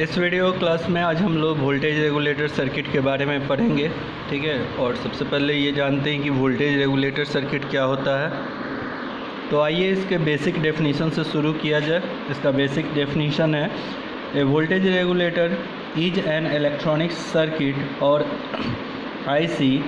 इस video class में आज हम लोग वोल्टेज रेगुलेटर सर्किट के बारे में पढ़ेंगे। ठीक है, और सबसे पहले ये जानते हैं कि वोल्टेज रेगुलेटर सर्किट क्या होता है। तो आइए इसके बेसिक डेफिनेशन से शुरू किया जाए। इसका बेसिक डेफिनेशन है, a voltage regulator is an electronic circuit और आईसी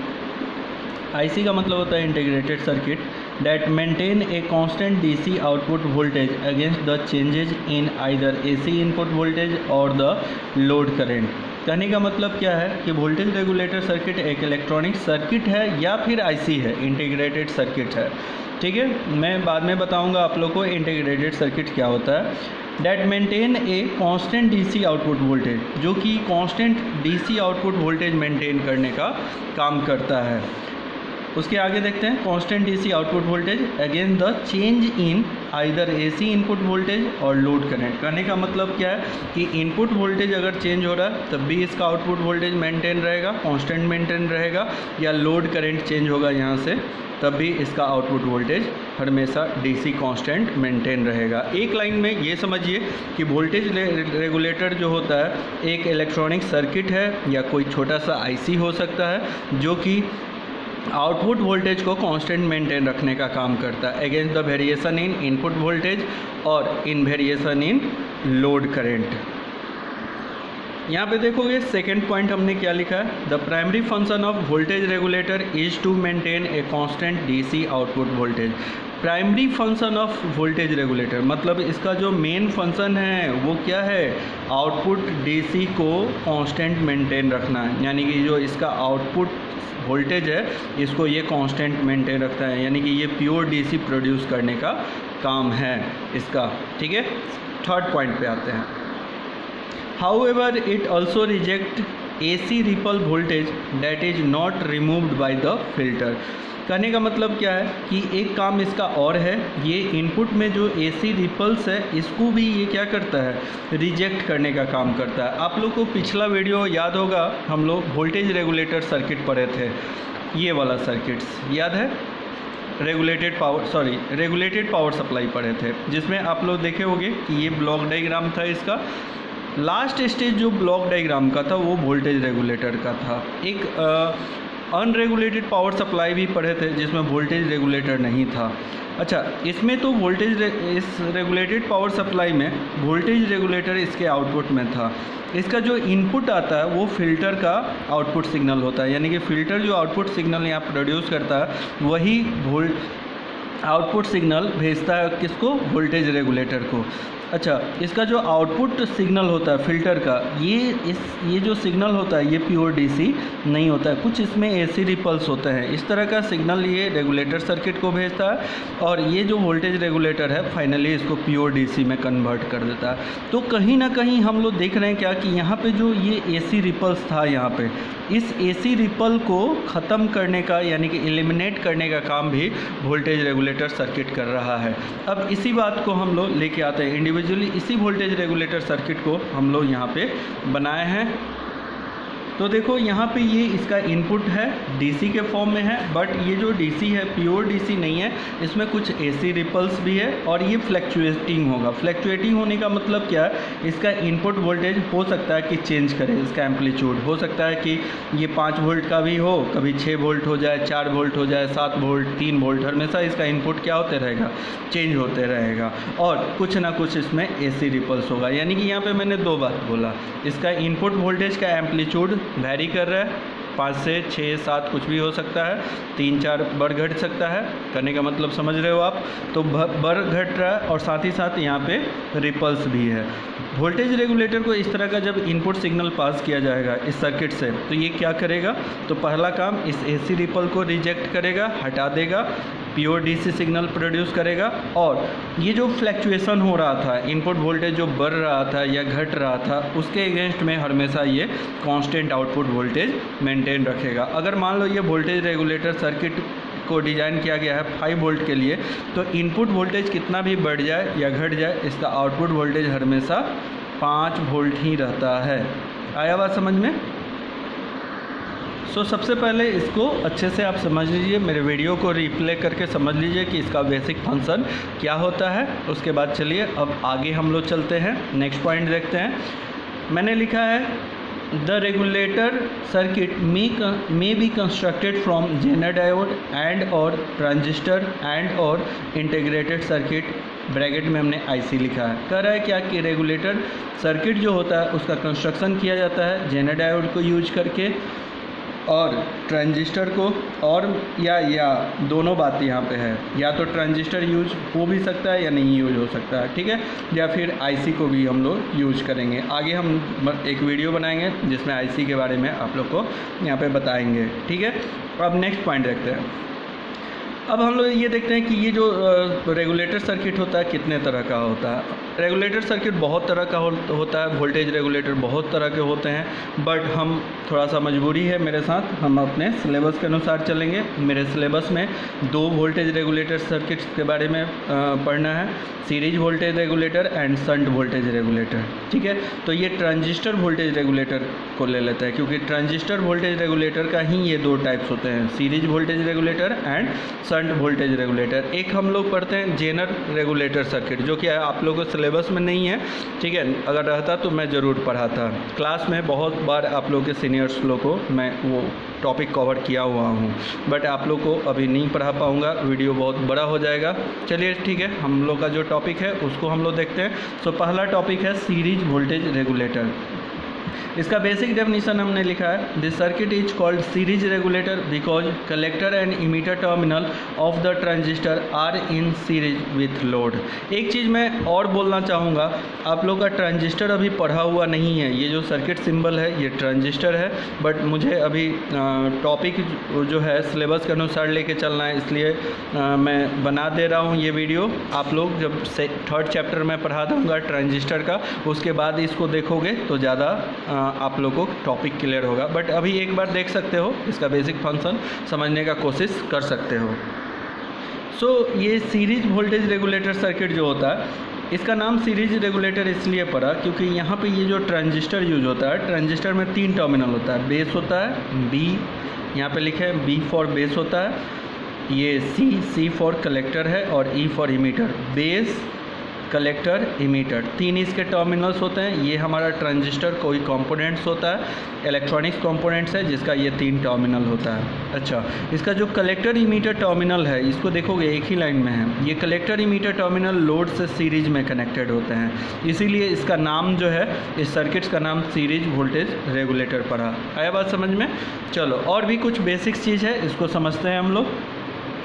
का मतलब होता है integrated circuit that maintain a constant DC output voltage against the changes in either AC input voltage or the load current। कहने का मतलब क्या है कि वोल्टेज रेगुलेटर सर्किट एक इलेक्ट्रॉनिक सर्किट है या फिर आईसी है, इंटीग्रेटेड सर्किट है। ठीक है, मैं बाद में बताऊंगा आप लोग को इंटीग्रेटेड सर्किट क्या होता है। That maintain a constant DC output voltage, जो कि constant DC output voltage maintain करने का काम करता है। उसके आगे देखते हैं, constant DC output voltage against the change in either AC input voltage और लोड करंट। कहने का मतलब क्या है कि इनपुट वोल्टेज अगर चेंज हो रहा है तब भी इसका आउटपुट वोल्टेज मेंटेन रहेगा, कांस्टेंट मेंटेन रहेगा, या लोड करंट चेंज होगा यहाँ से तब भी इसका आउटपुट वोल्टेज हमेशा डीसी कांस्टेंट मेंटेन रहेगा। एक लाइन में ये समझिए कि वोल्टेज रेगुलेटर जो होता है एक इलेक्ट्रॉनिक सर्किट है या कोई छोटा सा आईसी हो सकता है, जो कि आउटपुट वोल्टेज को कांस्टेंट मेंटेन रखने का काम करता है against the variation in input voltage और in variation in load current. यहाँ पे देखोगे सेकेंड पॉइंट हमने क्या लिखा है, the primary function of voltage regulator is to maintain a constant DC output voltage. Primary function of voltage regulator मतलब इसका जो मेन फंक्शन है वो क्या है, आउटपुट डीसी को कांस्टेंट मेंटेन रखना है। यानी कि जो इसका आउटपुट वोल्टेज है इसको ये कांस्टेंट मेंटेन रखता है, यानी कि ये प्योर डीसी प्रोड्यूस करने का काम है इसका। ठीक है, थर्ड पॉइंट पे आते हैं। However it also reject AC ripple voltage that is not removed by the filter. कहने का मतलब क्या है कि एक काम इसका और है, ये इनपुट में जो AC रिपल्स है इसको भी ये क्या करता है, रिजेक्ट करने का काम करता है। आप लोग को पिछला वीडियो याद होगा, हम लोग वोल्टेज रेगुलेटर सर्किट पढ़े थे, ये वाला सर्किट्स याद है, रेगुलेटेड पावर सप्लाई पढ़े थे, जिसमें आप लोग देखे होंगे कि ये ब्लॉक डायग्राम था इसका। लास्ट स्टेज जो ब्लॉक डायग्राम का था वो वोल्टेज रेगुलेटर का था। एक अनरेगुलेटेड पावर सप्लाई भी पढ़े थे जिसमें वोल्टेज रेगुलेटर नहीं था। अच्छा, इसमें तो इस रेगुलेटेड पावर सप्लाई में वोल्टेज रेगुलेटर इसके आउटपुट में था। इसका जो इनपुट आता है वो फिल्टर का आउटपुट सिग्नल होता है, यानी कि फिल्टर जो आउटपुट सिग्नल यहाँ प्रोड्यूस करता है वही आउटपुट सिग्नल भेजता है किसको, वोल्टेज रेगुलेटर को। अच्छा, इसका जो आउटपुट सिग्नल होता है फिल्टर का, ये जो सिग्नल होता है ये प्योर डीसी नहीं होता है, कुछ इसमें एसी रिपल्स होते हैं। इस तरह का सिग्नल ये रेगुलेटर सर्किट को भेजता है और ये जो वोल्टेज रेगुलेटर है फाइनली इसको प्योर डीसी में कन्वर्ट कर देता है। तो कहीं ना कहीं हम लोग देख रहे हैं क्या कि यहाँ पे जो ये एसी रिपल्स था, यहाँ पे इस एसी रिपल को ख़त्म करने का यानी कि एलिमिनेट करने का काम भी वोल्टेज रेगुलेटर सर्किट कर रहा है। अब इसी बात को हम लोग लेके आते हैं इंडिविजुअली, इसी वोल्टेज रेगुलेटर सर्किट को हम लोग यहाँ पे बनाए हैं। तो देखो यहाँ पे ये इसका इनपुट है डीसी के फॉर्म में है, बट ये जो डीसी है प्योर डीसी नहीं है, इसमें कुछ एसी रिपल्स भी है और ये फ्लैक्चुएटिंग होगा। फ्लैक्चुएटिंग होने का मतलब क्या है, इसका इनपुट वोल्टेज हो सकता है कि चेंज करे, इसका एम्पलीट्यूड हो सकता है कि ये 5 वोल्ट का भी हो, कभी 6 वोल्ट हो जाए, 4 वोल्ट हो जाए, 7 वोल्ट, 3 वोल्ट, हमेशा इसका इनपुट क्या होते रहेगा, चेंज होते रहेगा। और कुछ ना कुछ इसमें एसी रिपल्स होगा, यानी कि यहाँ पे मैंने 2 बात बोला, इसका इनपुट वोल्टेज का एम्पलीट्यूड वैरी कर रहा है, 5 से 6, 7 कुछ भी हो सकता है, 3, 4 बढ़ घट सकता है। करने का मतलब समझ रहे हो आप, तो बढ़ घट रहा है और साथ ही साथ यहाँ पे रिपल्स भी है। वोल्टेज रेगुलेटर को इस तरह का जब इनपुट सिग्नल पास किया जाएगा इस सर्किट से, तो ये क्या करेगा, तो पहला काम इस एसी रिपल को रिजेक्ट करेगा, हटा देगा, प्योर डीसी सिग्नल प्रोड्यूस करेगा। और ये जो फ्लैक्चुएशन हो रहा था, इनपुट वोल्टेज जो बढ़ रहा था या घट रहा था, उसके अगेंस्ट में हमेशा ये कांस्टेंट आउटपुट वोल्टेज मेंटेन रखेगा। अगर मान लो ये वोल्टेज रेगुलेटर सर्किट को डिज़ाइन किया गया है 5 वोल्ट के लिए, तो इनपुट वोल्टेज कितना भी बढ़ जाए या घट जाए, इसका आउटपुट वोल्टेज हमेशा 5 वोल्ट ही रहता है। आया बात समझ में? सबसे पहले इसको अच्छे से आप समझ लीजिए, मेरे वीडियो को रिप्ले करके समझ लीजिए कि इसका बेसिक फंक्शन क्या होता है। उसके बाद चलिए अब आगे हम लोग चलते हैं, नेक्स्ट पॉइंट देखते हैं। मैंने लिखा है the regulator circuit may be constructed from zener diode and और ट्रांजिस्टर एंड और इंटीग्रेटेड सर्किट, ब्रैकेट में हमने आईसी लिखा है। कह रहा है क्या कि रेगुलेटर सर्किट जो होता है उसका कंस्ट्रक्शन किया जाता है जेनर डायोड को यूज करके और ट्रांजिस्टर को, और या दोनों बात यहाँ पे है, या तो ट्रांजिस्टर यूज हो भी सकता है या नहीं यूज हो सकता है, ठीक है, या फिर आईसी को भी हम लोग यूज करेंगे। आगे हम एक वीडियो बनाएंगे जिसमें आईसी के बारे में आप लोग को यहाँ पे बताएंगे, ठीक है। अब नेक्स्ट पॉइंट देखते हैं। अब हम लोग ये देखते हैं कि ये जो रेगुलेटर सर्किट होता है कितने तरह का होता है। रेगुलेटर सर्किट बहुत तरह का होता है, वोल्टेज रेगुलेटर बहुत तरह के होते हैं, बट हम थोड़ा सा मजबूरी है मेरे साथ, हम अपने सिलेबस के अनुसार चलेंगे। मेरे सिलेबस में 2 वोल्टेज रेगुलेटर सर्किट्स के बारे में पढ़ना है, series voltage regulator and shunt voltage regulator, ठीक है। तो ये ट्रांजिस्टर वोल्टेज रेगुलेटर को ले लेते हैं, क्योंकि ट्रांजिस्टर वोल्टेज रेगुलेटर का ही ये 2 टाइप्स होते हैं, series voltage regulator and shunt voltage regulator. एक हम लोग पढ़ते हैं जेनर रेगुलेटर सर्किट, जो कि आप लोगों को सिलेबस में नहीं है, ठीक है। अगर रहता तो मैं ज़रूर पढ़ाता। क्लास में बहुत बार आप लोग के सीनियर्स लोग को मैं वो टॉपिक कवर किया हुआ हूँ, बट आप लोग को अभी नहीं पढ़ा पाऊँगा, वीडियो बहुत बड़ा हो जाएगा। चलिए ठीक है, हम लोग का जो टॉपिक है उसको हम लोग देखते हैं। सो पहला टॉपिक है सीरीज वोल्टेज रेगुलेटर। इसका बेसिक डेफिनेशन हमने लिखा है, this circuit is called series regulator because collector and emitter terminal of the transistor are in series with load. एक चीज़ मैं और बोलना चाहूँगा, आप लोग का ट्रांजिस्टर अभी पढ़ा हुआ नहीं है, ये जो सर्किट सिंबल है ये ट्रांजिस्टर है, बट मुझे अभी टॉपिक जो है सिलेबस के अनुसार लेके चलना है, इसलिए मैं बना दे रहा हूँ ये वीडियो। आप लोग जब 3rd चैप्टर में पढ़ा दूँगा ट्रांजिस्टर का, उसके बाद इसको देखोगे तो ज़्यादा आप लोगों को टॉपिक क्लियर होगा, बट अभी एक बार देख सकते हो, इसका बेसिक फंक्शन समझने का कोशिश कर सकते हो। सो ये सीरीज वोल्टेज रेगुलेटर सर्किट जो होता है, इसका नाम सीरीज रेगुलेटर इसलिए पड़ा क्योंकि यहाँ पे ये जो ट्रांजिस्टर यूज होता है, ट्रांजिस्टर में 3 टर्मिनल होता है, बेस होता है, बी यहाँ पे लिखे है, बी फॉर बेस होता है, ये सी फॉर कलेक्टर है, और E for emitter. Base, collector, emitter, 3 इसके टर्मिनल्स होते हैं। ये हमारा ट्रांजिस्टर कोई कंपोनेंट्स होता है, इलेक्ट्रॉनिक्स कंपोनेंट्स है, जिसका ये 3 टर्मिनल होता है। अच्छा, इसका जो कलेक्टर इमीटर टर्मिनल है, इसको देखोगे एक ही लाइन में है, ये कलेक्टर इमीटर टर्मिनल लोड से सीरीज में कनेक्टेड होते हैं, इसीलिए इसका नाम जो है, इस सर्किट्स का नाम सीरीज वोल्टेज रेगुलेटर पड़ा। आया बात समझ में? चलो, और भी कुछ बेसिक्स चीज़ है, इसको समझते हैं हम लोग।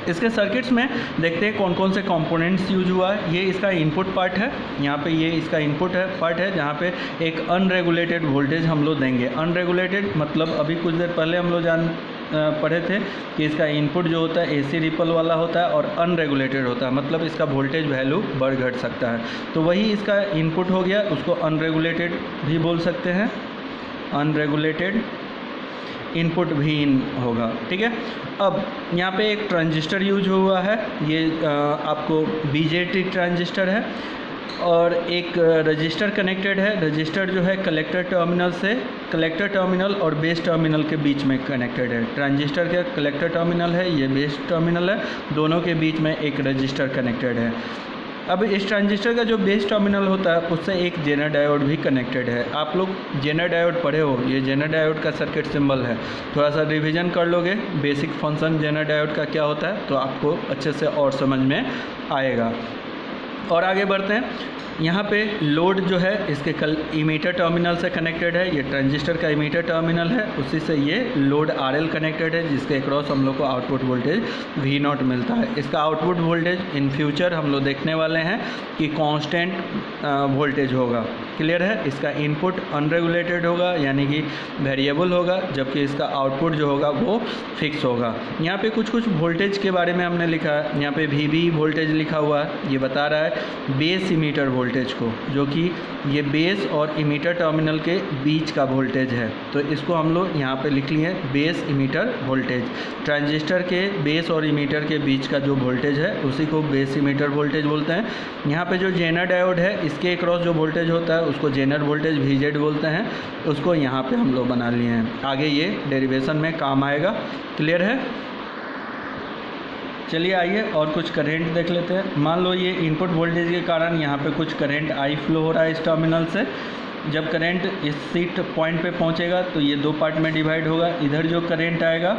इसके सर्किट्स में देखते हैं कौन कौन से कंपोनेंट्स यूज हुआ है। ये इसका इनपुट पार्ट है, यहाँ पे ये इसका इनपुट है पार्ट है, जहाँ पे एक अनरेगुलेटेड वोल्टेज हम लोग देंगे। अनरेगुलेटेड मतलब अभी कुछ देर पहले हम लोग पढ़े थे कि इसका इनपुट जो होता है एसी रिपल वाला होता है और अनरेगुलेटेड होता है, मतलब इसका वोल्टेज वैल्यू बढ़ घट सकता है। तो वही इसका इनपुट हो गया, उसको अनरेगुलेटेड भी बोल सकते हैं, अनरेगुलेटेड इनपुट भी इन होगा, ठीक है। अब यहाँ पे एक ट्रांजिस्टर यूज हुआ है, ये आपको बीजेटी ट्रांजिस्टर है, और एक रजिस्टर कनेक्टेड है। रजिस्टर जो है कलेक्टर टर्मिनल से, कलेक्टर टर्मिनल और बेस टर्मिनल के बीच में कनेक्टेड है। ट्रांजिस्टर का कलेक्टर टर्मिनल है, ये बेस टर्मिनल है, दोनों के बीच में एक रजिस्टर कनेक्टेड है। अब इस ट्रांजिस्टर का जो बेस टर्मिनल होता है उससे एक जेनर डायोड भी कनेक्टेड है। आप लोग जेनर डायोड पढ़े हो, ये जेनर डायोड का सर्किट सिंबल है, थोड़ा सा रिवीजन कर लोगे, बेसिक फंक्शन जेनर डायोड का क्या होता है, तो आपको अच्छे से और समझ में आएगा। और आगे बढ़ते हैं, यहाँ पे लोड जो है इसके इमीटर टर्मिनल से कनेक्टेड है, ये ट्रांजिस्टर का इमीटर टर्मिनल है, उसी से ये लोड RL कनेक्टेड है, जिसके अक्रॉस हम लोग को आउटपुट वोल्टेज V0 मिलता है। इसका आउटपुट वोल्टेज इन फ्यूचर हम लोग देखने वाले हैं कि कांस्टेंट वोल्टेज होगा, क्लियर है। इसका इनपुट अनरेगुलेटेड होगा, यानी कि वेरिएबल होगा, जबकि इसका आउटपुट जो होगा वो फिक्स होगा। यहाँ पे कुछ कुछ वोल्टेज के बारे में हमने लिखा है, यहाँ पे VB वोल्टेज लिखा हुआ है, ये बता रहा है बेस इमीटर वोल्टेज को, जो कि ये बेस और इमीटर टर्मिनल के बीच का वोल्टेज है, तो इसको हम लोग यहाँ पे लिख लिए बेस इमीटर वोल्टेज। ट्रांजिस्टर के बेस और इमीटर के बीच का जो वोल्टेज है उसी को बेस इमीटर वोल्टेज बोलते हैं। यहाँ पे जो जेनर डायोड है इसके अक्रॉस जो वोल्टेज होता है उसको जेनर वोल्टेज VZ बोलते हैं, उसको यहाँ पे हम लोग बना लिए हैं, आगे ये डेरिवेशन में काम आएगा, क्लियर है। चलिए आइए और कुछ करंट देख लेते हैं। मान लो ये इनपुट वोल्टेज के कारण यहाँ पे कुछ करंट आई फ्लो हो रहा है इस टर्मिनल से, जब करंट इस सीट पॉइंट पे पहुंचेगा तो ये दो पार्ट में डिवाइड होगा। इधर जो करंट आएगा,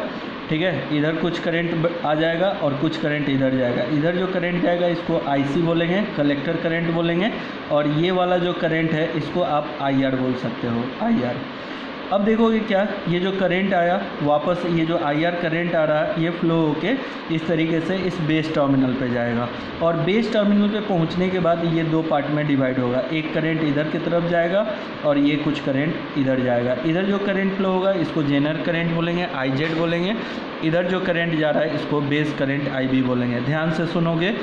ठीक है, इधर कुछ करंट आ जाएगा और कुछ करंट इधर जाएगा। इधर जो करंट जाएगा इसको IC बोलेंगे, कलेक्टर करंट बोलेंगे, और ये वाला जो करंट है इसको आप IR बोल सकते हो, IR। अब देखोगे क्या, ये जो करंट आया वापस, ये जो IR करंट आ रहा है ये फ्लो होके इस तरीके से इस बेस टर्मिनल पे जाएगा, और बेस टर्मिनल पे पहुंचने के बाद ये दो पार्ट में डिवाइड होगा। एक करंट इधर की तरफ जाएगा और ये कुछ करंट इधर जाएगा। इधर जो करंट फ्लो होगा इसको जेनर करंट बोलेंगे, IZ बोलेंगे। इधर जो करंट जा रहा है इसको बेस करंट IB बोलेंगे। ध्यान से सुनोगे,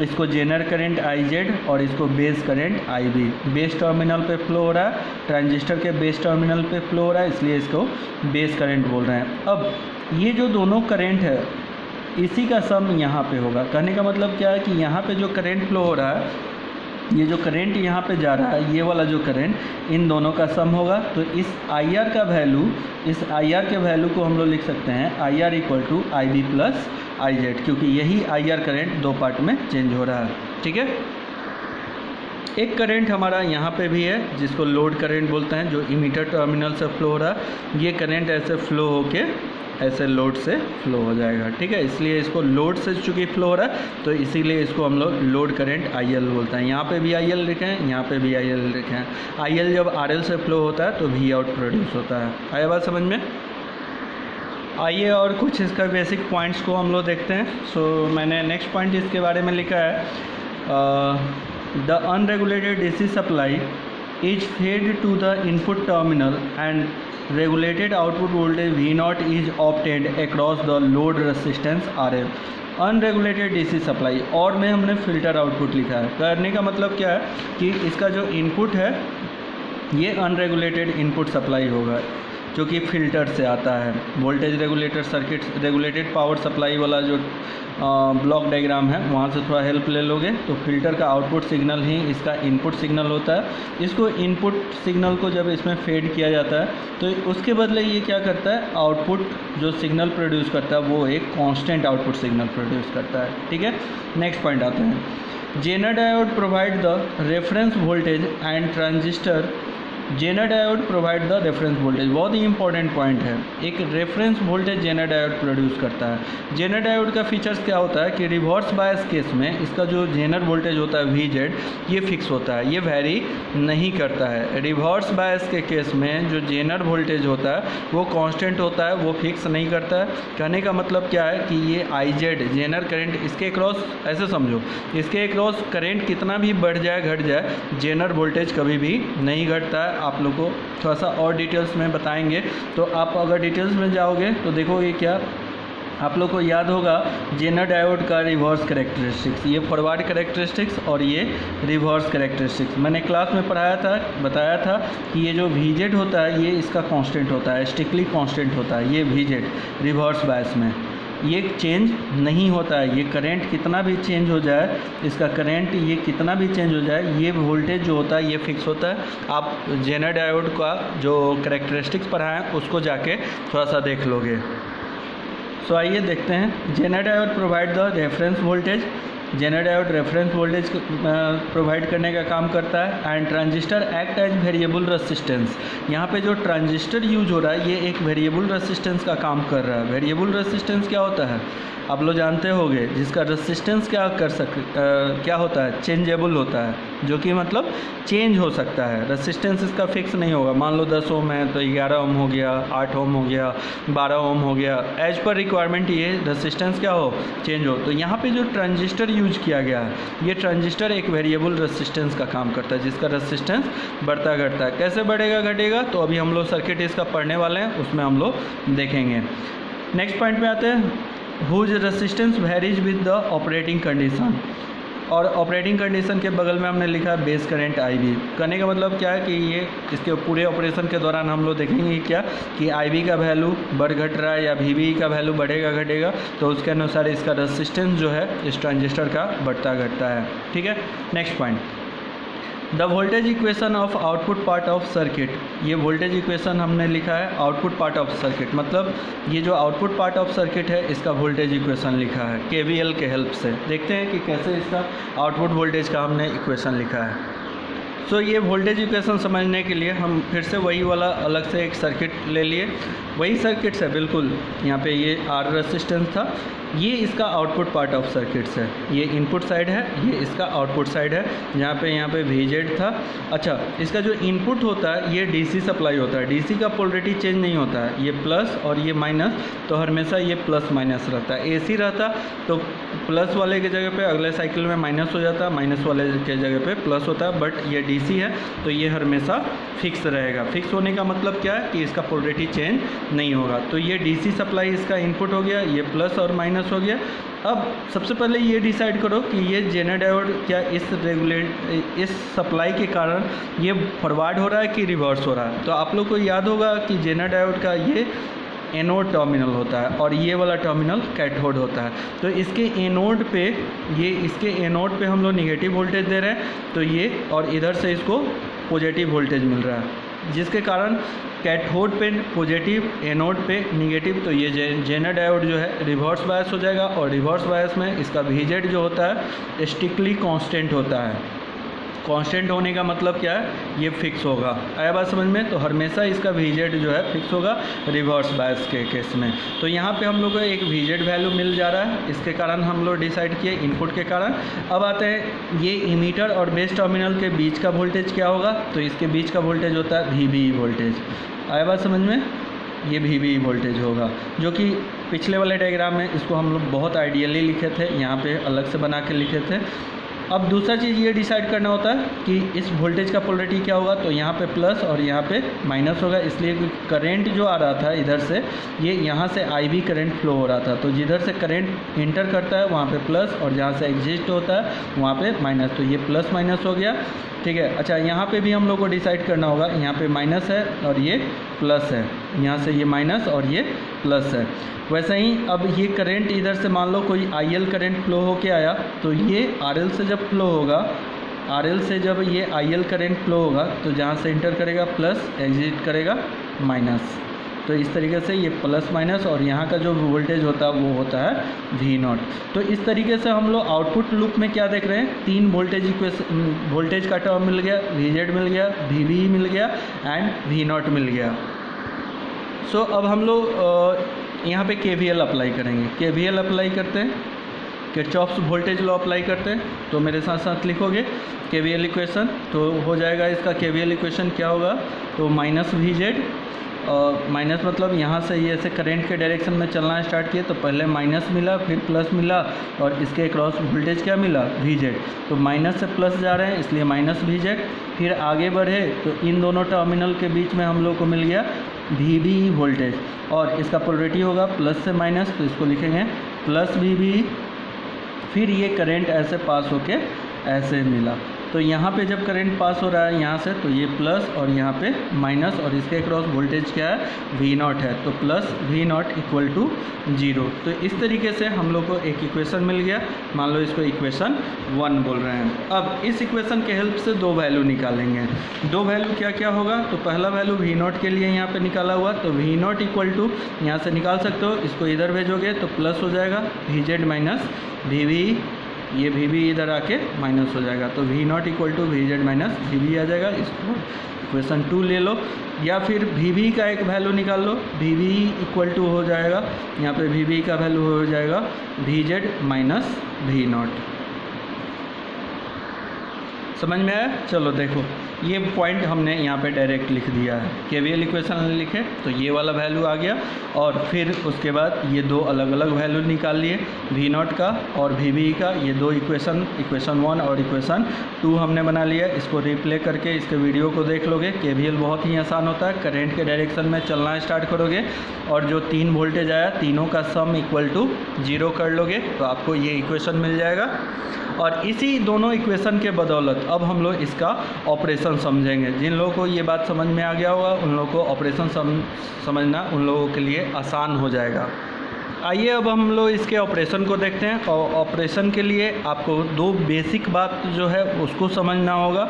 इसको जेनर करंट IZ और इसको base current IB। Base terminal पे फ्लो हो रहा है, ट्रांजिस्टर के बेस टर्मिनल पे फ्लो हो रहा है, इसलिए इसको बेस करंट बोल रहे हैं। अब ये जो दोनों करंट है इसी का सम यहाँ पे होगा। कहने का मतलब क्या है कि यहाँ पे जो करंट फ्लो हो रहा है, ये जो करंट यहाँ पे जा रहा है, ये वाला जो करंट, इन दोनों का सम होगा। तो इस IR का वैल्यू, इस IR के वैल्यू को हम लोग लिख सकते हैं IR = IB + IZ, क्योंकि यही IR करंट दो पार्ट में चेंज हो रहा है। ठीक है, एक करंट हमारा यहाँ पे भी है जिसको लोड करंट बोलते हैं, जो इमीटर टर्मिनल से फ्लो हो रहा है। ये करंट ऐसे फ्लो होके ऐसे लोड से फ्लो हो जाएगा। ठीक है, इसलिए इसको लोड से चूँकि फ्लो हो रहा है तो इसीलिए इसको हम लोग लोड करंट IL बोलते हैं। यहाँ पे भी IL लिखे हैं, यहाँ पे भी IL लिखे हैं। IL जब RL से फ्लो होता है तो V आउट प्रोड्यूस होता है। आया बात समझ में? आइए और कुछ इसका बेसिक पॉइंट्स को हम लोग देखते हैं। मैंने नेक्स्ट पॉइंट इसके बारे में लिखा है, the unregulated DC supply is fed to the input terminal and regulated output voltage V0 is obtained across the load resistance RL। Unregulated DC supply, और में हमने फिल्टर आउटपुट लिखा है। करने का मतलब क्या है कि इसका जो इनपुट है ये अनरेगुलेटेड इनपुट सप्लाई होगा, जो कि फ़िल्टर से आता है। Voltage regulator circuit, regulated power supply वाला जो ब्लॉक डायग्राम है वहाँ से थोड़ा हेल्प ले लोगे तो फिल्टर का आउटपुट सिग्नल ही इसका इनपुट सिग्नल होता है। इसको इनपुट सिग्नल को जब इसमें फेड किया जाता है तो उसके बदले ये क्या करता है, आउटपुट जो सिग्नल प्रोड्यूस करता है वो एक कांस्टेंट आउटपुट सिग्नल प्रोड्यूस करता है। ठीक है, नेक्स्ट पॉइंट आते हैं। Zener diode provide the reference voltage and transistor, zener diode provide the reference voltage, बहुत ही इंपॉर्टेंट पॉइंट है। एक reference voltage zener diode produce करता है। जेनर डायोड का फीचर्स क्या होता है कि रिवर्स बायस केस में इसका जो जेनर वोल्टेज होता है VZ ये फिक्स होता है, ये वेरी नहीं करता है। रिवर्स बायस के केस में जो जेनर वोल्टेज होता है वो कांस्टेंट होता है, वो फिक्स नहीं करता है। कहने का मतलब क्या है कि ये IZ जेनर करंट, इसके क्रॉस ऐसे समझो, इसके क्रॉस करंट कितना भी बढ़ जाए घट जाए, जेनर वोल्टेज कभी भी नहीं घटता है। आप लोग को थोड़ा सा और डिटेल्स में बताएंगे, तो आप अगर डिटेल्स में जाओगे तो देखोगे क्या, आप लोग को याद होगा जेनर डायोड का रिवर्स कैरेक्टरिस्टिक्स, ये फॉरवर्ड कैरेक्टरिस्टिक्स और ये रिवर्स कैरेक्टरिस्टिक्स। मैंने क्लास में पढ़ाया था, बताया था कि ये जो VZ होता है ये इसका कांस्टेंट होता है, स्ट्रिक्टली कांस्टेंट होता है। ये VZ रिवर्स बायस में ये चेंज नहीं होता है। ये करंट कितना भी चेंज हो जाए, इसका करंट ये कितना भी चेंज हो जाए, ये वोल्टेज जो होता है ये फिक्स होता है। आप जेनर डायोड का जो कैरेक्टरिस्टिक्स पढ़ाएं उसको जाके थोड़ा सा देख लोगे। आइए देखते हैं। Zener diode provide the reference voltage, zener diode reference voltage provide करने का काम करता है। And transistor act as variable resistance, यहाँ पे जो ट्रांजिस्टर यूज हो रहा है ये एक वेरिएबल रेसिस्टेंस का काम कर रहा है। वेरिएबल रेसिस्टेंस क्या होता है आप लोग जानते होंगे, जिसका रेसिस्टेंस क्या होता है, चेंजेबल होता है, जो कि मतलब चेंज हो सकता है। रेसिस्टेंस इसका फिक्स नहीं होगा। मान लो 10 ओम है तो 11 ओम हो गया, 8 ओम हो गया, 12 ओम हो गया, एज पर रिक्वायरमेंट ये रेसिस्टेंस क्या हो, चेंज हो। तो यहाँ पे जो ट्रांजिस्टर यूज किया गया है ये ट्रांजिस्टर एक वेरिएबल रेसिस्टेंस का काम करता है, जिसका रेसिस्टेंस बढ़ता घटता है। कैसे बढ़ेगा घटेगा तो अभी हम लोग सर्किट इसका पढ़ने वाले हैं, उसमें हम लोग देखेंगे। नेक्स्ट पॉइंट पे आते हैं, whose resistance varies with the operating condition, और ऑपरेटिंग कंडीशन के बगल में हमने लिखा है बेस करंट IB। कहने का मतलब क्या है कि ये इसके पूरे ऑपरेशन के दौरान हम लोग देखेंगे क्या कि IB का वैल्यू बढ़ घट रहा है या VB का वैल्यू बढ़ेगा घटेगा, तो उसके अनुसार इसका रेसिस्टेंस जो है इस ट्रांजिस्टर का बढ़ता घटता है। ठीक है, next point, the voltage equation of output part of circuit. ये वोल्टेज इक्वेशन हमने लिखा है आउटपुट पार्ट ऑफ सर्किट, मतलब ये जो आउटपुट पार्ट ऑफ सर्किट है इसका वोल्टेज इक्वेशन लिखा है KVL के हेल्प से। देखते हैं कि कैसे इसका आउटपुट वोल्टेज का हमने इक्वेशन लिखा है। सो ये वोल्टेज इक्वेशन समझने के लिए हम फिर से वही वाला अलग से एक सर्किट ले लिए, वही सर्किट है बिल्कुल। यहाँ पे ये आर रेसिस्टेंस था, ये इसका आउटपुट पार्ट ऑफ सर्किट्स है, ये इनपुट साइड है, ये इसका आउटपुट साइड है, यहाँ पे VZ था। अच्छा, इसका जो इनपुट होता है ये DC सप्लाई होता है, DC का पोलरिटी चेंज नहीं होता है, ये प्लस और ये माइनस, तो हमेशा ये प्लस माइनस रहता है। AC रहता तो प्लस वाले के जगह पे अगले साइकिल में माइनस हो जाता, माइनस वाले के जगह पे प्लस होता है, बट ये DC है तो ये हमेशा फिक्स रहेगा। फिक्स होने का मतलब क्या है कि इसका पोलरिटी चेंज नहीं होगा। तो ये DC सप्लाई इसका इनपुट हो गया, ये प्लस और माइनस हो गया। अब सबसे पहले ये डिसाइड करो कि ये जेनर डायोड क्या इस सप्लाई के कारण ये फॉरवर्ड हो रहा है कि रिवर्स हो रहा है। तो आप लोग को याद होगा कि जेनर डायोड का ये एनोड टर्मिनल होता है और ये वाला टर्मिनल कैथोड होता है। तो इसके एनोड पे हम लोग निगेटिव वोल्टेज दे रहे हैं, तो ये और इधर से इसको पॉजिटिव वोल्टेज मिल रहा है, जिसके कारण कैथोड पे पॉजिटिव, एनोड पे निगेटिव, तो ये जेनर डायोड जो है रिवर्स बायस हो जाएगा। और रिवर्स बायस में इसका VZ जो होता है स्ट्रिक्टली कांस्टेंट होता है। कांस्टेंट होने का मतलब क्या है, ये फिक्स होगा। आया बात समझ में? तो हमेशा इसका VZ जो है फिक्स होगा रिवर्स बायस के केस में। तो यहाँ पे हम लोग को एक VZ वैल्यू मिल जा रहा है, इसके कारण हम लोग डिसाइड किए इनपुट के कारण। अब आते हैं ये इमीटर और बेस टर्मिनल के बीच का वोल्टेज क्या होगा। तो इसके बीच का वोल्टेज होता है VBE वोल्टेज। आया बात समझ में? ये VBE वोल्टेज होगा, जो कि पिछले वाले डायग्राम में इसको हम लोग बहुत आइडियली लिखे थे, यहाँ पे अलग से बना के लिखे थे। अब दूसरा चीज़ ये डिसाइड करना होता है कि इस वोल्टेज का पोलरिटी क्या होगा। तो यहाँ पे प्लस और यहाँ पे माइनस होगा, इसलिए करंट जो आ रहा था इधर से, ये यहाँ से IV करंट फ्लो हो रहा था। तो जिधर से करंट इंटर करता है वहाँ पे प्लस और जहाँ से एग्जिस्ट होता है वहाँ पे माइनस, तो ये प्लस माइनस हो गया। ठीक है। अच्छा, यहाँ पे भी हम लोग को डिसाइड करना होगा, यहाँ पे माइनस है और ये प्लस है, यहाँ से ये माइनस और ये प्लस है। वैसे ही अब ये करंट इधर से मान लो कोई IL करंट फ्लो होके आया, तो ये RL से जब फ्लो होगा, RL से जब ये IL करंट फ्लो होगा तो जहाँ से इंटर करेगा प्लस, एग्जिट करेगा माइनस। तो इस तरीके से ये प्लस माइनस और यहाँ का जो वोल्टेज होता है वो होता है V0। तो इस तरीके से हम लोग आउटपुट लूप में क्या देख रहे हैं, 3 वोल्टेज का टर्म मिल गया, VZ मिल गया, VBE मिल गया एंड V0 मिल गया। सो अब हम लोग यहाँ पे KVL अप्लाई करेंगे। KVL अप्लाई करते हैं, किरचॉफ्स वोल्टेज लॉ अप्लाई करते हैं। तो मेरे साथ साथ लिखोगे KVL इक्वेशन, तो हो जाएगा इसका KVL इक्वेशन क्या होगा, तो माइनस VZ, माइनस मतलब यहाँ से ये ऐसे करंट के डायरेक्शन में चलना स्टार्ट किए तो पहले माइनस मिला, फिर प्लस मिला और इसके क्रॉस वोल्टेज क्या मिला, VZ। तो माइनस से प्लस जा रहे हैं इसलिए माइनस VZ। फिर आगे बढ़े तो इन दोनों टर्मिनल के बीच में हम लोग को मिल गया VBE वोल्टेज और इसका पोलरिटी होगा प्लस से माइनस, तो इसको लिखेंगे प्लस VBE। फिर ये करंट ऐसे पास होके ऐसे मिला, तो यहाँ पे जब करंट पास हो रहा है यहाँ से, तो ये प्लस और यहाँ पे माइनस और इसके क्रॉस वोल्टेज क्या है, V0 है। तो प्लस V0 इक्वल टू 0। तो इस तरीके से हम लोग को एक इक्वेशन मिल गया। मान लो इसको इक्वेशन 1 बोल रहे हैं। अब इस इक्वेशन के हेल्प से 2 वैल्यू निकालेंगे। 2 वैल्यू क्या क्या होगा, तो पहला वैल्यू V0 के लिए यहाँ पे निकाला हुआ, तो V0 इक्वल टू यहाँ से निकाल सकते हो, इसको इधर भेजोगे तो प्लस हो जाएगा VZ माइनस VBE, ये VBE इधर आके माइनस हो जाएगा। तो V0 equal to VZ minus VBE आ जाएगा। इसको इक्वेशन 2 ले लो, या फिर VBE का एक वैल्यू निकाल लो। VBE इक्वल टू हो जाएगा, यहाँ पे VBE का वैल्यू हो जाएगा VZ माइनस V0। समझ में आया? चलो देखो, ये पॉइंट हमने यहाँ पे डायरेक्ट लिख दिया है। KVL इक्वेशन लिखे तो ये वाला वैल्यू आ गया और फिर उसके बाद ये 2 अलग अलग वैल्यू निकाल लिए, V0 का और VBE का। ये 2 इक्वेशन 1 और इक्वेशन 2 हमने बना लिया। इसको रिप्ले करके इसके वीडियो को देख लोगे। KVL बहुत ही आसान होता है, करंट के डायरेक्शन में चलना स्टार्ट करोगे और जो 3 वोल्टेज आया तीनों का सम इक्वल टू 0 कर लोगे तो आपको ये इक्वेशन मिल जाएगा। और इसी दोनों इक्वेशन के बदौलत अब हम लोग इसका ऑपरेशन समझेंगे। जिन लोगों को ये बात समझ में आ गया होगा उन लोगों को ऑपरेशन समझना उन लोगों के लिए आसान हो जाएगा। आइए अब हम लोग इसके ऑपरेशन को देखते हैं। और ऑपरेशन के लिए आपको 2 बेसिक बात जो है उसको समझना होगा।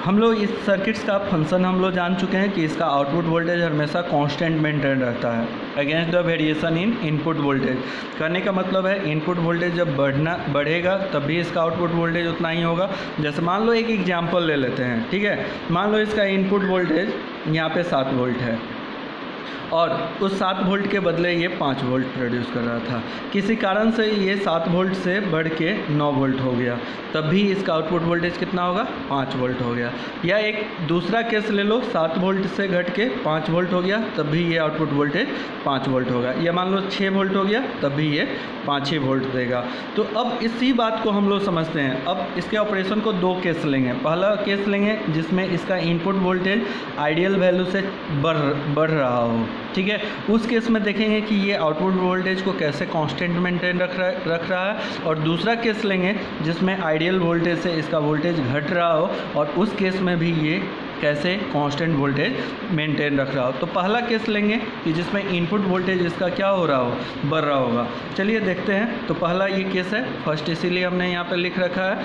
हम लोग इस सर्किट्स का फंक्शन हम लोग जान चुके हैं कि इसका आउटपुट वोल्टेज हमेशा कांस्टेंट मेंटेन रहता है against the variation in input voltage. कहने का मतलब है इनपुट वोल्टेज जब बढ़ेगा तब भी इसका आउटपुट वोल्टेज उतना ही होगा। जैसे मान लो एक एग्जांपल ले लेते हैं, ठीक है। मान लो इसका इनपुट वोल्टेज यहाँ पे 7 वोल्ट है और उस 7 वोल्ट के बदले ये 5 वोल्ट प्रोड्यूस कर रहा था। किसी कारण से ये 7 वोल्ट से बढ़ के 9 वोल्ट हो गया, तब भी इसका आउटपुट वोल्टेज कितना होगा? 5 वोल्ट हो गया। या एक दूसरा केस ले लो, 7 वोल्ट से घट के 5 वोल्ट हो गया, तब भी ये आउटपुट वोल्टेज 5 वोल्ट होगा। या मान लो 6 वोल्ट हो गया, तब भी ये 5 वोल्ट देगा। तो अब इसी बात को हम लोग समझते हैं। अब इसके ऑपरेशन को 2 केस लेंगे। पहला केस लेंगे जिसमें इसका इनपुट वोल्टेज आइडियल वैल्यू से बढ़ रहा हो, ठीक है। उस केस में देखेंगे कि ये आउटपुट वोल्टेज को कैसे कांस्टेंट मेंटेन रख रहा है। और दूसरा केस लेंगे जिसमें आइडियल वोल्टेज से इसका वोल्टेज घट रहा हो और उस केस में भी ये कैसे कांस्टेंट वोल्टेज मेंटेन रख रहा हो। तो पहला केस लेंगे कि जिसमें इनपुट वोल्टेज इसका क्या हो रहा हो? बढ़ रहा होगा। चलिए देखते हैं। तो पहला ये केस है फर्स्ट, इसीलिए हमने यहाँ पर लिख रखा है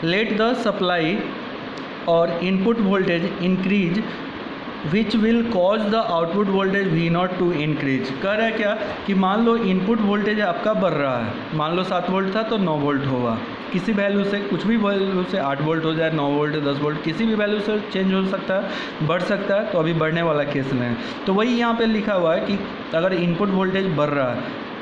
लेट द सप्लाई और input voltage increase which will cause the output voltage V0 to increase. कह रहा है क्या कि मान लो इनपुट वोल्टेज आपका बढ़ रहा है, मान लो 7 वोल्ट था तो 9 वोल्ट होगा। किसी वैल्यू से, कुछ भी वैल्यू से 8 वोल्ट हो जाए, 9 वोल्ट, 10 वोल्ट, किसी भी वैल्यू से चेंज हो सकता है, बढ़ सकता है। तो अभी बढ़ने वाला केस लें। तो वही यहाँ पे लिखा हुआ है कि अगर इनपुट वोल्टेज बढ़ रहा है,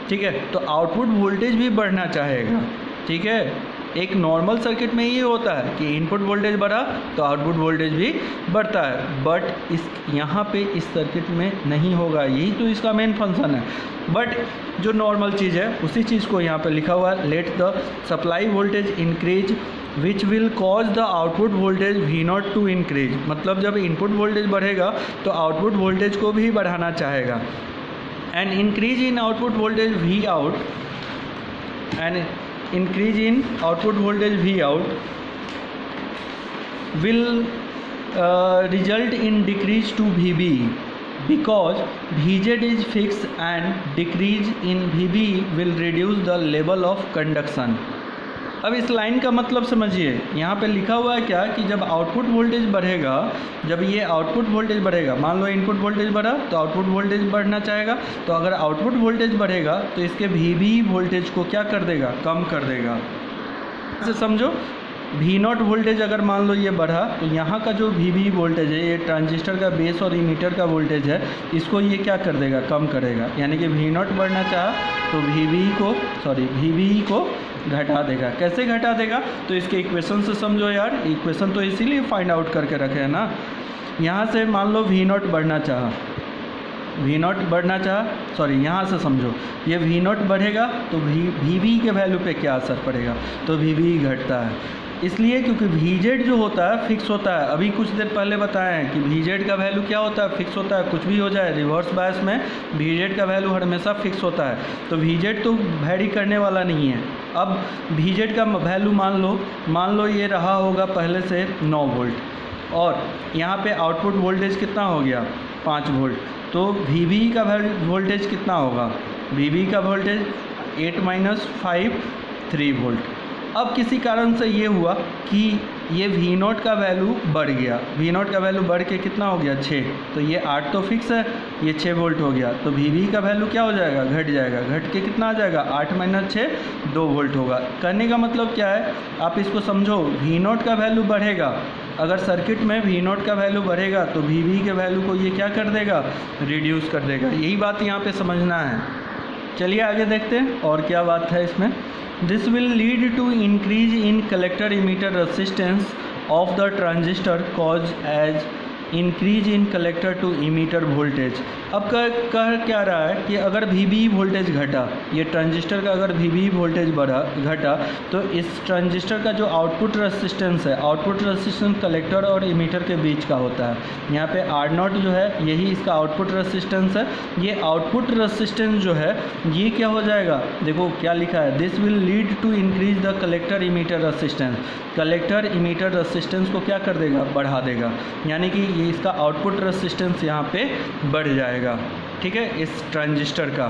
ठीक है, तो आउटपुट वोल्टेज भी बढ़ना चाहेगा, ठीक है। एक नॉर्मल सर्किट में ये होता है कि इनपुट वोल्टेज बढ़ा तो आउटपुट वोल्टेज भी बढ़ता है, बट इस यहाँ पे इस सर्किट में नहीं होगा। यही तो इसका मेन फंक्शन है। बट जो नॉर्मल चीज़ है उसी चीज़ को यहाँ पे लिखा हुआ है let the supply voltage increase which will cause the output voltage V0 to increase. मतलब जब इनपुट वोल्टेज बढ़ेगा तो आउटपुट वोल्टेज को भी बढ़ाना चाहेगा। And increase in output voltage V out and increase in output voltage V out will result in decrease to VB because VZ is fixed and decrease in VB will reduce the level of conduction। अब इस line का मतलब समझिए। यहाँ पे लिखा हुआ है क्या कि जब आउटपुट वोल्टेज बढ़ेगा, जब ये आउटपुट वोल्टेज बढ़ेगा, मान लो इनपुट वोल्टेज बढ़ा तो आउटपुट वोल्टेज बढ़ना चाहेगा। तो अगर आउटपुट वोल्टेज बढ़ेगा तो इसके VB वोल्टेज को क्या कर देगा? कम कर देगा। इसे समझो, V0 वोल्टेज अगर मान लो ये बढ़ा तो यहाँ का जो VB वोल्टेज है, ये ट्रांजिस्टर का बेस और इमीटर का वोल्टेज है, इसको ये क्या कर देगा? कम करेगा। यानी कि V0 बढ़ना चाहा तो VB को घटा देगा। कैसे घटा देगा? तो इसके इक्वेशन से समझो यार। इक्वेशन तो इसीलिए फाइंड आउट करके रखे हैं ना। यहाँ से मान लो V0 बढ़ना चाहा, यहाँ से समझो, ये V0 बढ़ेगा तो VB के वैल्यू पे क्या असर पड़ेगा? तो VB घटता है। इसलिए क्योंकि VZ जो होता है फिक्स होता है। अभी कुछ देर पहले बताया है कि VZ का वैल्यू क्या होता है? फिक्स होता है। कुछ भी हो जाए, रिवर्स बायस में VZ का वैल्यू हमेशा फिक्स होता है। तो VZ तो वैरी करने वाला नहीं है। अब VZ का वैल्यू मान लो ये रहा होगा पहले से 9 वोल्ट और यहाँ पे आउटपुट वोल्टेज कितना हो गया? 5 वोल्ट। तो VB का वोल्टेज कितना होगा? VB का वोल्टेज 8 - 5 3 वोल्ट। अब किसी कारण से ये हुआ कि ये V0 का वैल्यू बढ़ गया। V0 का वैल्यू बढ़ के कितना हो गया? 6। तो ये 8 तो फिक्स है, ये 6 वोल्ट हो गया। तो VB का वैल्यू क्या हो जाएगा? घट जाएगा। घट के कितना आ जाएगा? 8 - 6 2 वोल्ट होगा। कहने का मतलब क्या है? आप इसको समझो, V0 का वैल्यू बढ़ेगा। अगर सर्किट में V0 का वैल्यू बढ़ेगा तो VB के वैल्यू को ये क्या कर देगा? रिड्यूस कर देगा। यही बात यहाँ पे समझना है। चलिए आगे देखते हैं और क्या बात है इसमें। This will lead to increase in collector emitter resistance of the transistor cause as increase in collector to emitter voltage. अब कह क्या रहा है कि अगर VB वोल्टेज घटा, ये ट्रांजिस्टर का अगर VB वोल्टेज घटा तो इस ट्रांजिस्टर का जो आउटपुट रेजिस्टेंस है, आउटपुट रेजिस्टेंस कलेक्टर और इमीटर के बीच का होता है। यहाँ पे R0 जो है यही इसका आउटपुट रेजिस्टेंस है। ये आउटपुट रेजिस्टेंस जो है ये क्या हो जाएगा? देखो क्या लिखा है, this will lead to increase the collector emitter resistance. Collector emitter resistance को क्या कर देगा? बढ़ा देगा। यानी कि ये इसका आउटपुट रेजिस्टेंस यहाँ पे बढ़ जाएगा, ठीक है, इस ट्रांजिस्टर का।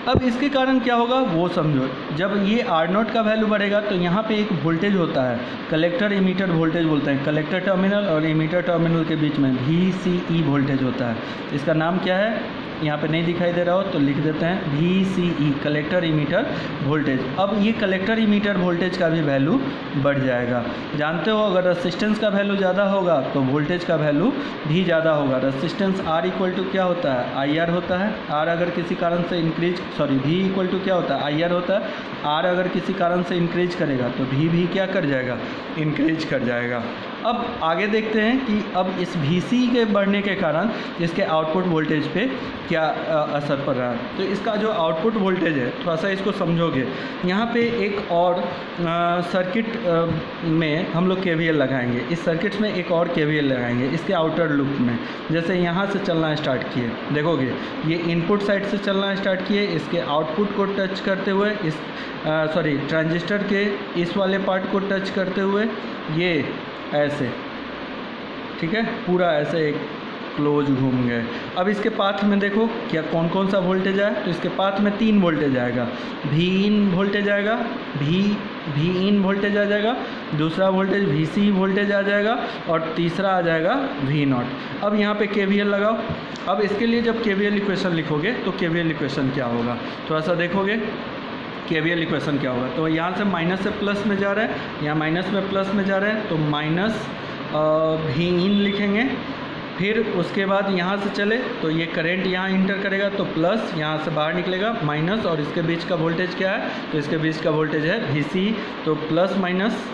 अब इसके कारण क्या होगा वो समझो। जब ये R0 का वैल्यू बढ़ेगा तो यहाँ पे एक वोल्टेज होता है, कलेक्टर इमीटर वोल्टेज बोलते हैं। कलेक्टर टर्मिनल और इमीटर टर्मिनल के बीच में VCE वोल्टेज होता है। इसका नाम क्या है, यहाँ पे नहीं दिखाई दे रहा हो तो लिख देते हैं VCE, कलेक्टर इमीटर वोल्टेज। अब ये कलेक्टर इमीटर वोल्टेज का भी वैल्यू बढ़ जाएगा। जानते हो अगर रेसिस्टेंस का वैल्यू ज़्यादा होगा तो वोल्टेज का वैल्यू भी ज़्यादा होगा। रेसिस्टेंस R इक्वल टू क्या होता है, IR होता है। R अगर किसी कारण से V इक्वल टू क्या होता है, IR होता है। R अगर किसी कारण से इंक्रीज करेगा तो V भी क्या कर जाएगा, इंक्रीज कर जाएगा। अब आगे देखते हैं कि अब इस VC के बढ़ने के कारण इसके आउटपुट वोल्टेज पे क्या असर पड़ रहा है। तो इसका जो आउटपुट वोल्टेज है थोड़ा सा इसको समझोगे। यहाँ पे एक और सर्किट में हम लोग KVL लगाएंगे। इस सर्किट में एक और KVL लगाएंगे इसके आउटर लूप में। जैसे यहाँ से चलना स्टार्ट किए, देखोगे ये इनपुट साइड से चलना स्टार्ट किए, इसके आउटपुट को टच करते हुए ट्रांजिस्टर के इस वाले पार्ट को टच करते हुए ये ऐसे, ठीक है, पूरा ऐसे एक क्लोज घूम गए। अब इसके पाथ में देखो क्या कौन कौन सा वोल्टेज है, तो इसके पाथ में 3 वोल्टेज आएगा। Vin वोल्टेज आएगा, Vin वोल्टेज आ जाएगा, दूसरा वोल्टेज VC वोल्टेज आ जाएगा और तीसरा आ जाएगा V0। अब यहाँ पे KVL लगाओ। अब इसके लिए जब KVL इक्वेशन लिखोगे तो KVL इक्वेशन क्या होगा, थोड़ा सा देखोगे KVL इक्वेशन क्या होगा। तो यहाँ से माइनस से प्लस में जा रहा है, यहाँ माइनस में प्लस में जा रहा है तो माइनस Vin लिखेंगे। फिर उसके बाद यहाँ से चले तो ये करंट यहाँ इंटर करेगा तो प्लस, यहाँ से बाहर निकलेगा माइनस, और इसके बीच का वोल्टेज क्या है, तो इसके बीच का वोल्टेज है VC। तो प्लस माइनस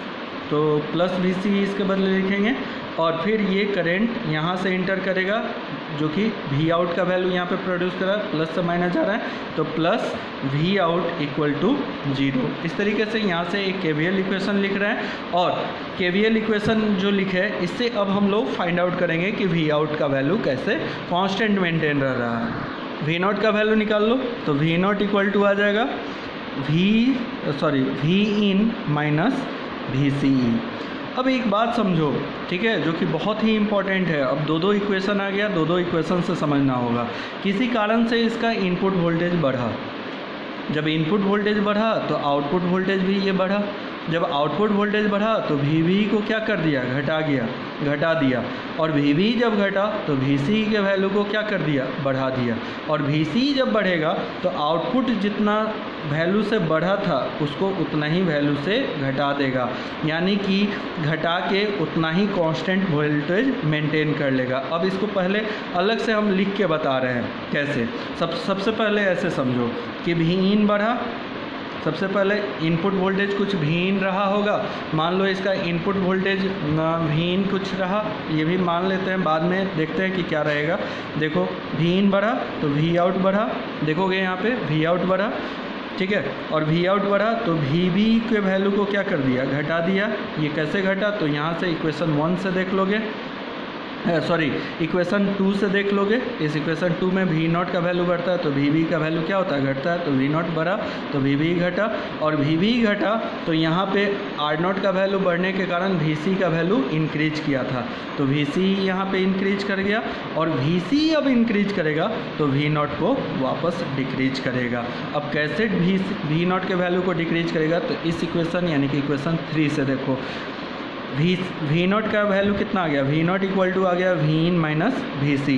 तो प्लस VC इसके बदले लिखेंगे। और फिर ये करंट यहाँ से इंटर करेगा जो कि V आउट का वैल्यू यहाँ पे प्रोड्यूस करा, प्लस से माइनस जा रहा है तो plus V out equal to 0। इस तरीके से यहाँ से एक KVL इक्वेशन लिख रहे हैं। और KVL इक्वेशन जो लिखे है इससे अब हम लोग फाइंड आउट करेंगे कि V आउट का वैल्यू कैसे कांस्टेंट मेंटेन रह रहा है। V0 का वैल्यू निकाल लो तो V0 इक्वल टू आ जाएगा Vin माइनस VCE। अब एक बात समझो, ठीक है, जो कि बहुत ही इम्पॉर्टेंट है। अब दो इक्वेशन आ गया, दो इक्वेशन से समझना होगा। किसी कारण से इसका इनपुट वोल्टेज बढ़ा, जब इनपुट वोल्टेज बढ़ा तो आउटपुट वोल्टेज भी ये बढ़ा। जब आउटपुट वोल्टेज बढ़ा तो VV को क्या कर दिया, घटा दिया। और VV जब घटा तो VC के वैल्यू को क्या कर दिया, बढ़ा दिया। और VC जब बढ़ेगा तो आउटपुट जितना वैल्यू से बढ़ा था उसको उतना ही वैल्यू से घटा देगा, यानी कि घटा के उतना ही कांस्टेंट वोल्टेज मेंटेन कर लेगा। अब इसको पहले अलग से हम लिख के बता रहे हैं कैसे। सबसे पहले ऐसे समझो कि Vin बढ़ा, सबसे पहले इनपुट वोल्टेज कुछ Vin रहा होगा। मान लो इसका इनपुट वोल्टेज Vin कुछ रहा, ये भी मान लेते हैं, बाद में देखते हैं कि क्या रहेगा। देखो Vin बढ़ा तो V आउट बढ़ा, देखोगे यहाँ पे V आउट बढ़ा, ठीक है। और V आउट बढ़ा तो VB के वैल्यू को क्या कर दिया, घटा दिया। ये कैसे घटा, तो यहाँ से इक्वेशन 1 से देख लोगे, इक्वेशन 2 से देख लोगे। इस इक्वेशन 2 में V0 का वैल्यू बढ़ता है तो VB का वैल्यू क्या होता है, घटता है। तो V0 बढ़ा तो VB घटा, और VB घटा तो यहाँ पे R0 का वैल्यू बढ़ने के कारण VC का वैल्यू इंक्रीज किया था, तो VC यहाँ पे इंक्रीज कर गया। और VC अब इंक्रीज करेगा तो V0 को वापस डिक्रीज करेगा। अब कैसे V0 के वैल्यू को डिक्रीज करेगा, तो इस इक्वेशन यानी कि इक्वेशन 3 से देखो। V0 का वैल्यू कितना आ गया, V0 इक्वल टू आ गया Vin माइनस VC।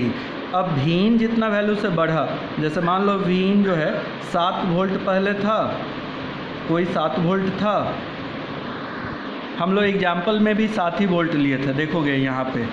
अब Vin जितना वैल्यू से बढ़ा, जैसे मान लो Vin जो है 7 वोल्ट पहले था, कोई 7 वोल्ट था, हम लोग एग्जाम्पल में भी 7 ही वोल्ट लिए थे। देखोगे यहाँ पे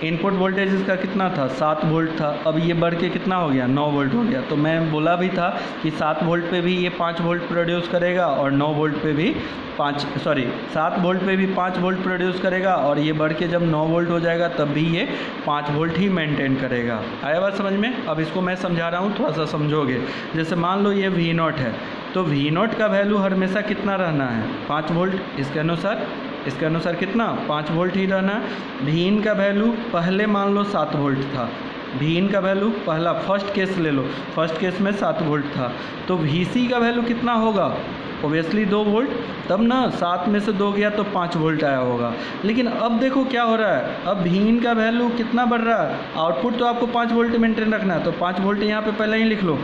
इनपुट वोल्टेज इसका कितना था, 7 वोल्ट था। अब ये बढ़ के कितना हो गया, 9 वोल्ट हो गया। तो मैं बोला भी था कि 7 वोल्ट पे भी ये 5 वोल्ट प्रोड्यूस करेगा और 9 वोल्ट पे भी 7 वोल्ट पे भी 5 वोल्ट प्रोड्यूस करेगा, और ये बढ़ के जब 9 वोल्ट हो जाएगा तब भी ये 5 वोल्ट ही मेंटेन करेगा। आया बात समझ में। अब इसको मैं समझा रहा हूँ, थोड़ा सा समझोगे। जैसे मान लो ये V0 है, तो V0 का वैल्यू हमेशा कितना रहना है, 5 वोल्ट। इसके अनुसार कितना, 5 वोल्ट ही रहना है। Vin का वैल्यू पहले मान लो 7 वोल्ट था, Vin का वैल्यू पहला फर्स्ट केस ले लो, फर्स्ट केस में 7 वोल्ट था, तो VC का वैल्यू कितना होगा, ओबियसली 2 वोल्ट। तब ना 7 में से 2 गया तो 5 वोल्ट आया होगा। लेकिन अब देखो क्या हो रहा है, अब Vin का वैल्यू कितना बढ़ रहा है, आउटपुट तो आपको 5 वोल्ट मेंटेन रखना है, तो 5 वोल्ट यहाँ पे पहले ही लिख लो।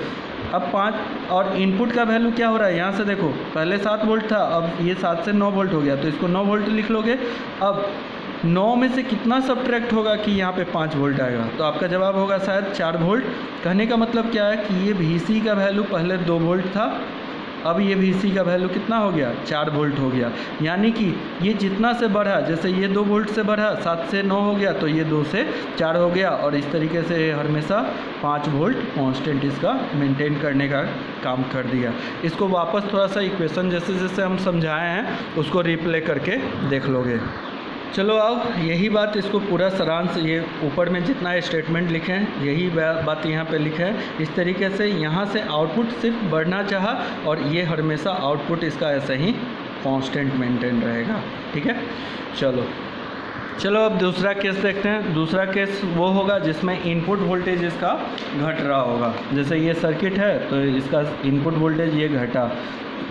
अब 5 और इनपुट का वैल्यू क्या हो रहा है, यहाँ से देखो पहले 7 वोल्ट था, अब ये 7 से 9 वोल्ट हो गया, तो इसको 9 वोल्ट लिख लोगे। अब 9 में से कितना सब्ट्रैक्ट होगा कि यहाँ पे 5 वोल्ट आएगा, तो आपका जवाब होगा शायद 4 वोल्ट। कहने का मतलब क्या है कि ये VC का वैल्यू पहले 2 वोल्ट था, अब ये VC का वैल्यू कितना हो गया, 4 वोल्ट हो गया। यानी कि ये जितना से बढ़ा, जैसे ये 2 वोल्ट से बढ़ा 7 से 9 हो गया, तो ये 2 से 4 हो गया, और इस तरीके से हमेशा 5 वोल्ट कांस्टेंट इसका मेंटेन करने का काम कर दिया। इसको वापस थोड़ा सा इक्वेशन जैसे जैसे हम समझाए हैं उसको रिप्ले करके देख लोगे। चलो अब यही बात, इसको पूरा सारांश, ये ऊपर में जितना स्टेटमेंट लिखे हैं यही बात यहाँ पे लिखे हैं। इस तरीके से यहाँ से आउटपुट सिर्फ बढ़ना चाहा, और ये हमेशा आउटपुट इसका ऐसे ही कांस्टेंट मेंटेन रहेगा। ठीक है, चलो अब दूसरा केस देखते हैं। दूसरा केस वो होगा जिसमें इनपुट वोल्टेज इसका घट रहा होगा। जैसे ये सर्किट है तो इसका इनपुट वोल्टेज ये घटा,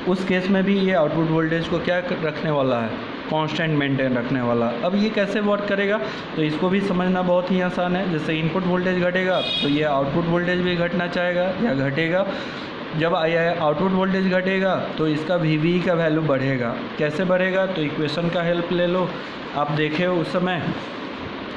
उस केस में भी ये आउटपुट वोल्टेज को क्या रखने वाला है, कांस्टेंट मेंटेन रखने वाला। अब ये कैसे वर्क करेगा, तो इसको भी समझना बहुत ही आसान है। जैसे इनपुट वोल्टेज घटेगा तो ये आउटपुट वोल्टेज भी घटना चाहेगा या घटेगा। जब आउटपुट वोल्टेज घटेगा तो इसका VB का वैल्यू बढ़ेगा। कैसे बढ़ेगा, तो इक्वेशन का हेल्प ले लो। आप देखे उस समय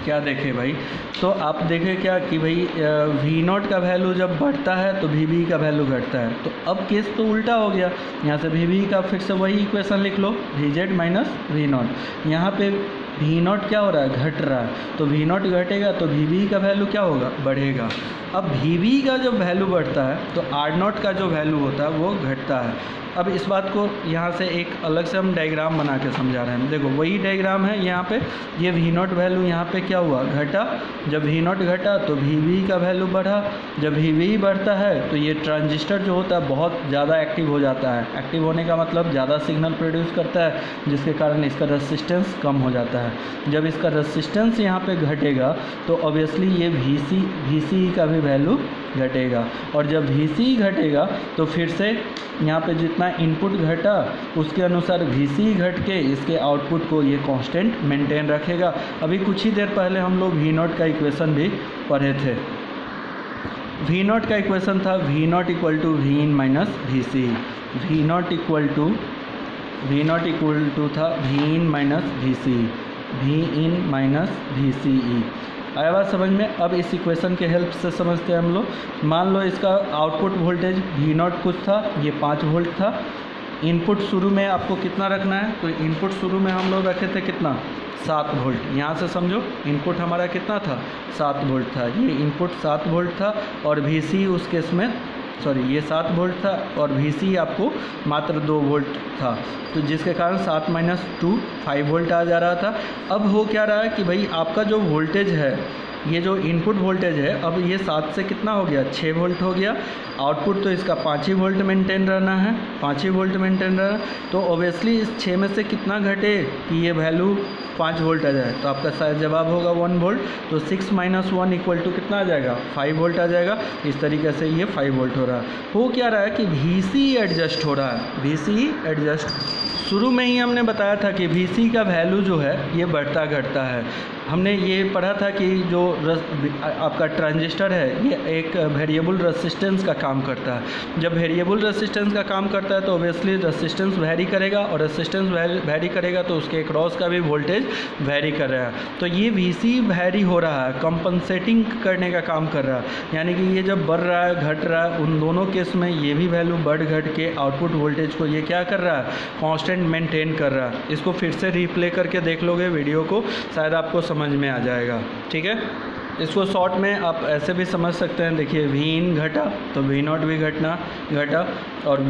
क्या देखे भाई, तो आप देखे क्या कि भाई V0 का वैल्यू जब बढ़ता है तो VB का वैल्यू घटता है। तो अब केस तो उल्टा हो गया, यहाँ से VB का फिर से वही इक्वेशन लिख लो, VZ माइनस V0। यहाँ पे V0 क्या हो रहा है, घट रहा है, तो V0 घटेगा तो VB का वैल्यू क्या होगा, बढ़ेगा। अब VB का जब वैल्यू बढ़ता है तो R0 का जो वैल्यू होता है वो घटता है। अब इस बात को यहाँ से एक अलग से हम डायग्राम बना के समझा रहे हैं। देखो वही डायग्राम है यहाँ पे, ये V0 वैल्यू यहाँ पे क्या हुआ, घटा। जब V0 घटा तो VB का वैल्यू बढ़ा। जब VB बढ़ता है तो ये ट्रांजिस्टर जो होता है बहुत ज़्यादा एक्टिव हो जाता है। एक्टिव होने का मतलब ज़्यादा सिग्नल प्रोड्यूस करता है, जिसके कारण इसका रेसिस्टेंस कम हो जाता है। जब इसका रेसिस्टेंस यहाँ पे घटेगा तो ऑब्वियसली ये VC का भी वैल्यू घटेगा, और जब VC घटेगा तो फिर से यहाँ पे जितना इनपुट घटा उसके अनुसार VC घट के इसके आउटपुट को ये कांस्टेंट मेंटेन रखेगा। अभी कुछ ही देर पहले हम लोग V0 का इक्वेशन भी पढ़े थे। V0 का इक्वेशन था V0 equal to Vin minus VC। V0 equal to था Vin minus VC, Vin minus VCE। आया बात समझ में। अब इस इक्वेशन के हेल्प से समझते हैं हम लोग। मान लो इसका आउटपुट वोल्टेज V0 कुछ था, ये 5 वोल्ट था। इनपुट शुरू में आपको कितना रखना है, तो इनपुट शुरू में हम लोग रखे थे कितना, 7 वोल्ट। यहाँ से समझो इनपुट हमारा कितना था, 7 वोल्ट था। ये इनपुट 7 वोल्ट था, और VC उस केस में ये 7 वोल्ट था, और VC आपको मात्र 2 वोल्ट था, तो जिसके कारण 7 माइनस 2 5 वोल्ट आ जा रहा था। अब हो क्या रहा है कि भाई आपका जो वोल्टेज है, ये जो इनपुट वोल्टेज है, अब ये 7 से कितना हो गया, 6 वोल्ट हो गया। आउटपुट तो इसका 5 ही वोल्ट मेंटेन रहना है, 5 ही वोल्ट मेंटेन रहना। तो ऑब्वियसली इस 6 में से कितना घटे कि ये वैल्यू 5 वोल्ट आ जाए, तो आपका शायद जवाब होगा 1 वोल्ट। तो 6 माइनस 1 इक्वल टू कितना आ जाएगा, 5 वोल्ट आ जाएगा। इस तरीके से ये 5 वोल्ट हो रहा है। हो क्या रहा है कि VC एडजस्ट हो रहा है, VC एडजस्ट। शुरू में ही हमने बताया था कि VC का वैल्यू जो है ये बढ़ता घटता है। हमने ये पढ़ा था कि जो आपका ट्रांजिस्टर है ये एक वेरिएबल रेसिस्टेंस का काम करता है। जब वेरिएबल रेसिस्टेंस का काम करता है तो ऑब्वियसली रेसिस्टेंस वैरी करेगा, और रेसिस्टेंस वैरी करेगा तो उसके क्रॉस का भी वोल्टेज वैरी कर रहा है। तो ये VC वैरी हो रहा है, कंपनसेटिंग करने का काम कर रहा है। यानी कि ये जब बढ़ रहा है घट रहा है, उन दोनों केस में ये भी वैल्यू बढ़ घट के आउटपुट वोल्टेज को ये क्या कर रहा है, कांस्टेंट मेंटेन कर रहा है। इसको फिर से रिप्ले करके देख लोगे वीडियो को, शायद आपको समझ में आ जाएगा। ठीक है, इसको शॉर्ट में आप ऐसे भी समझ सकते हैं। देखिए Vin घटा तो V0 भी घटा, और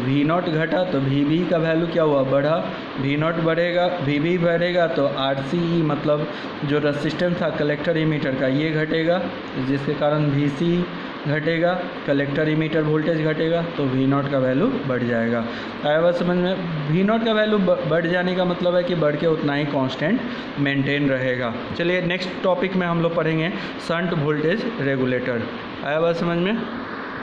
V0 घटा तो VB का वैल्यू क्या हुआ, बढ़ा। V0 बढ़ेगा, VB बढ़ेगा तो RCE मतलब जो रेसिस्टेंस था कलेक्टर इमीटर का ये घटेगा, जिसके कारण VC घटेगा, कलेक्टर इमीटर वोल्टेज घटेगा, तो V0 का वैल्यू बढ़ जाएगा। आया बात समझ में। V0 का वैल्यू बढ़ जाने का मतलब है कि बढ़ के उतना ही कांस्टेंट मेंटेन रहेगा। चलिए नेक्स्ट टॉपिक में हम लोग पढ़ेंगे शंट वोल्टेज रेगुलेटर। आया बात समझ में।